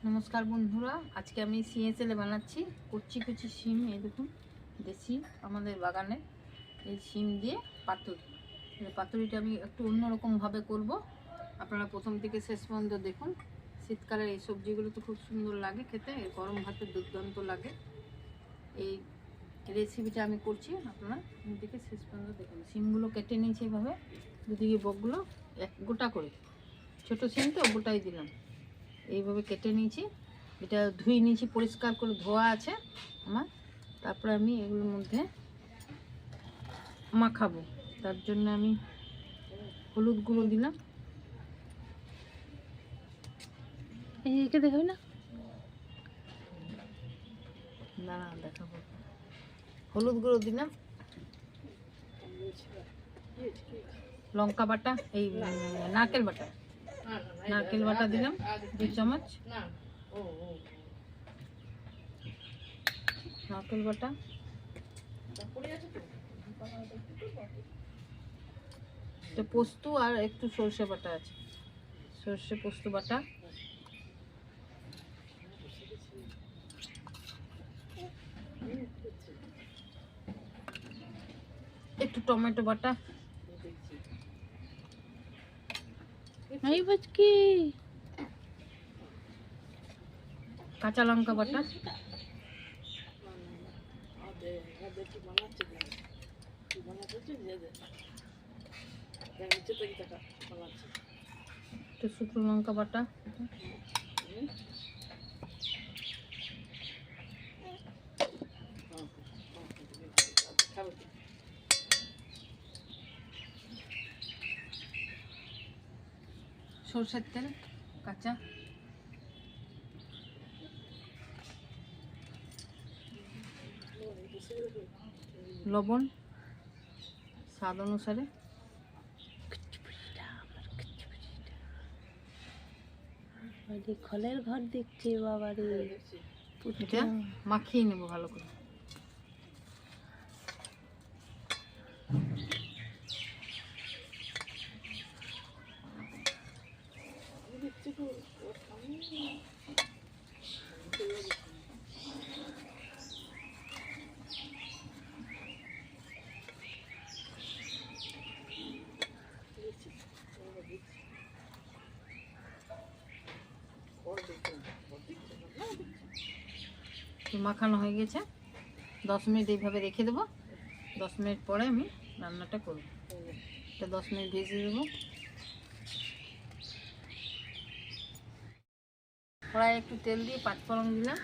নমস্কার বন্ধুরা, আজকে আমি সিএসএলে বানাচ্ছি কচি কচি শিম। এই দেখুন, দেশি আমাদের বাগানে এই শিম দিয়ে পাতুরি। এই পাতুরিটা আমি একটু অন্যরকমভাবে করব। আপনারা প্রথম থেকে শেষ পর্যন্ত দেখুন। শীতকালের এই সবজিগুলো তো খুব সুন্দর লাগে খেতে, গরম ভাতে দুর্দান্ত লাগে। এই রেসিপিটা আমি করছি, আপনারা প্রথম থেকে শেষ পর্যন্ত দেখুন। শিমগুলো কেটে নিয়েছি এভাবে, দুদিকে বকগুলো এক গোটা করে, ছোটো শিম তো গোটাই দিলাম। এইভাবে কেটে নিয়েছি, এটা ধুয়ে নিয়েছি, পরিষ্কার করে ধোয়া আছে আমার। তারপরে আমি এগুলোর মধ্যে মাখাবো। তার জন্য আমি হলুদ গুঁড়ো দিলাম, একে দেখাবি না, না দেখাবো। হলুদ গুঁড়ো দিলাম, লঙ্কা বাটা, এই নারকেল বাটা দিলাম 2 চামচ, নারকেল বাটা, পোস্ত আর একটু সর্ষে বাটা আছে, সর্ষে পোস্ত বাটা, একটু টমেটো বাটা, কাঁচা লঙ্কা বাটা, একটু শুকনো লঙ্কা বাটা, সরষের তেল কাঁচা, লবণ স্বাদ অনুসারে, খলের ঘর দেখছি বাবা রে। এটা মাখিয়ে নেব ভালো করে। মাখানো হয়ে গেছে, 10 মিনিট এইভাবে রেখে দেবো। 10 মিনিট পরে আমি রান্নাটা করব। এটা 10 মিনিট ভেজে দেবো। কড়াই একটু তেল দিয়ে 5 ফোড়ন দিলাম,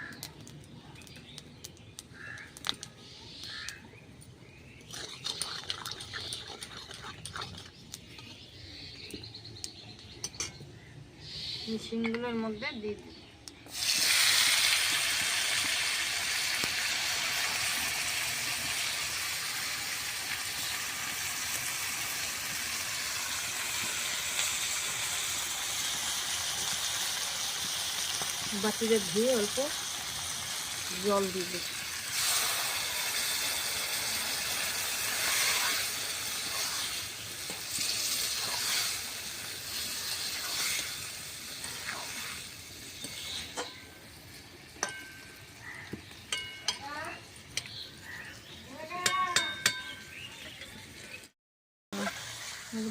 শিমগুলোর মধ্যে দিয়ে দিই। বাটিতে ধুয়ে অল্প জল দিয়ে দিই।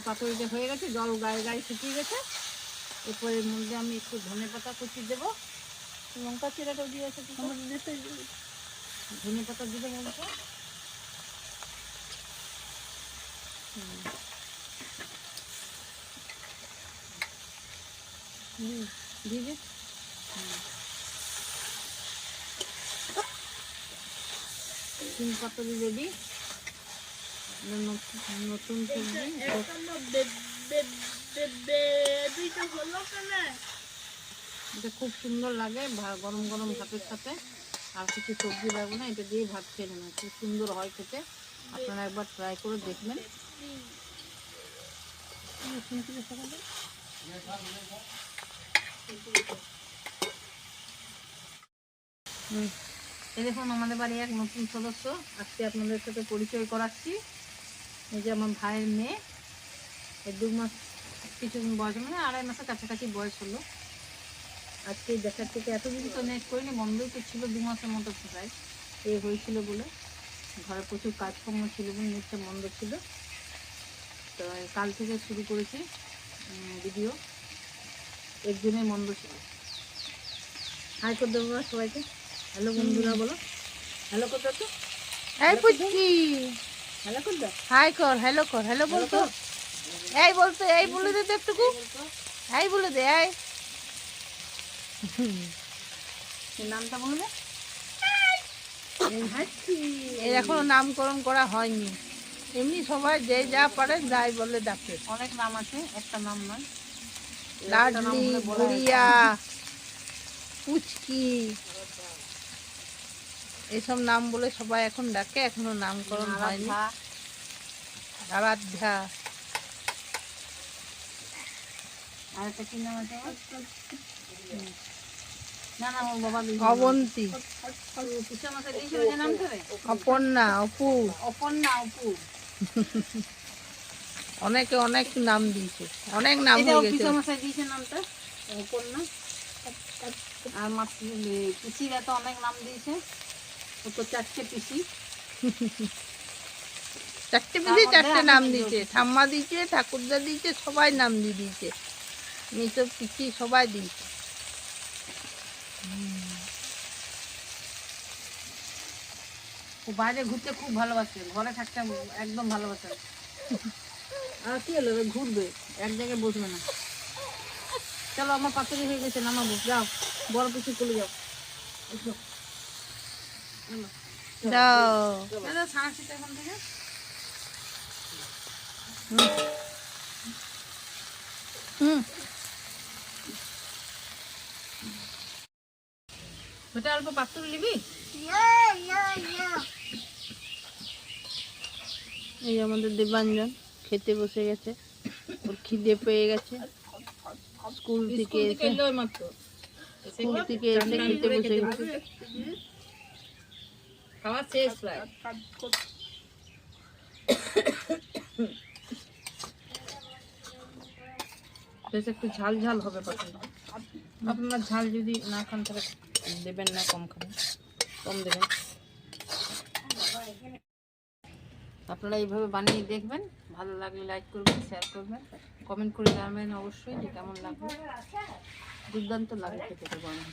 পাতুরিটা হয়ে গেছে, জল গায়ে গায়ে শুকিয়ে গেছে। এরপর এর মধ্যে আমি একটু ধনে পাতা কুচি দেবো, লঙ্কা চিরাটাও দিয়ে আছে, ধনে পাতা দিতে বলতো দিয়ে শিম পাতুরি রেডি। নতুন সবজি, এটা খুব সুন্দর লাগে গরম গরম ভাতের সাথে। আর কিছু সবজি লাগবে না, এটা দিয়ে ভাত খেয়ে নেবেন, খুব সুন্দর হয় খেতে। আপনারা একবার ট্রাই করে দেখবেন। এই দেখুন, আমাদের বাড়ি এক নতুন সদস্য, আজকে আপনাদের সাথে পরিচয় করাচ্ছি। এই যে আমার ভাইয়ের মেয়ে, এই 2 মাস কিছু বয়স, মানে 2.5 মাসের কাছাকাছি বয়স হলো। আজকে দেখার থেকে এতদিন তো নেট করিনি, বন্ধই তো ছিল 2 মাসের মতো প্রায়। এই হয়েছিল বলে ঘরে প্রচুর কাজকর্ম ছিল বলে নেটটা বন্ধ ছিল। তো কাল থেকে শুরু করেছি ভিডিও, একদিনে বন্ধ ছিল। হাই করে দেবো সবাইকে, হ্যালো বন্ধুরা বলো, হ্যালো করে দাও তো, এই পুচকি হ্যালো করে দাও, হাই কর, হ্যালো কর, হ্যালো বলতো, এই বলতো, এই বলে দে তো একটুকু, এই বলে দে, এই এই নামটা বলবে। এর এখনো নামকরণ করা হয়নি, এমনি সবাই যে যা পারে যাই বলে ডাকে। অনেক নাম আছে, একটা নাম নয়। লাডলি, গুড়িয়া, পুচকি, এসব নাম বলে সবাই এখন ডাকে, এখনো নামকরণ হয়নি। আরাধ্যা, আর একটা কি নাম আছে না না ওর বাবা অবন্তী, পিসামাশাই দিয়েছিল যে নামটা রে, অপর্ণা, অপু, অপর্ণা, অপু। অনেকে অনেক নাম দিয়েছে, অনেক নাম এটা হয়ে গেছে। পিসামাশাই দিয়েছে নামটা অপর্ণা। আর পিসিরা তো অনেক নাম দিয়েছে, ও তো 4টে পিসি। চারটে পিসি চারটে আমি নাম নিজেও দিয়েছে, পিসি। ঠাম্মা দিয়েছে, ঠাকুরদা দিয়েছে, সবাই নাম দিয়ে দিয়েছে, মেসব পিসি সবাই দিয়েছে। ও বাইরে ঘুরতে খুব ভালোবাসে, ঘরে থাকতে একদম ভালোবাসে। আর কি হলো, এবার ঘুরবে, এক জায়গায় বসবে না। চলো আমার পাতুরি হয়ে গেছে, নামাবো, যাও বড় পিসি চলে যাও। এসো। এলো। দাও, দাদা ছাড়াচ্ছি তো এখান থেকে। হুম, বেটা অল্প পাতুরি নিবি? এই আমাদের দেবাঞ্জন খেতে বসে গেছে, ওর খিদে পেয়ে গেছে, স্কুল থেকে এসে, এলো মাত্র। স্কুল থেকে এসে খেতে বসে গেছে। খাওয়া শেষ প্রায়। বেশ একটু ঝাল ঝাল হবে পাতুরি। আপনারা ঝাল যদি না খান তাহলে দেবেন না, কম খাবেন, কম দেবেন। আপনারা এইভাবে বানিয়ে দেখবেন, ভালো লাগলে লাইক করবেন, শেয়ার করবেন, কমেন্ট করে জানাবেন অবশ্যই যে কেমন লাগবে। দুর্দান্ত লাগে খেতে, তো বানানো।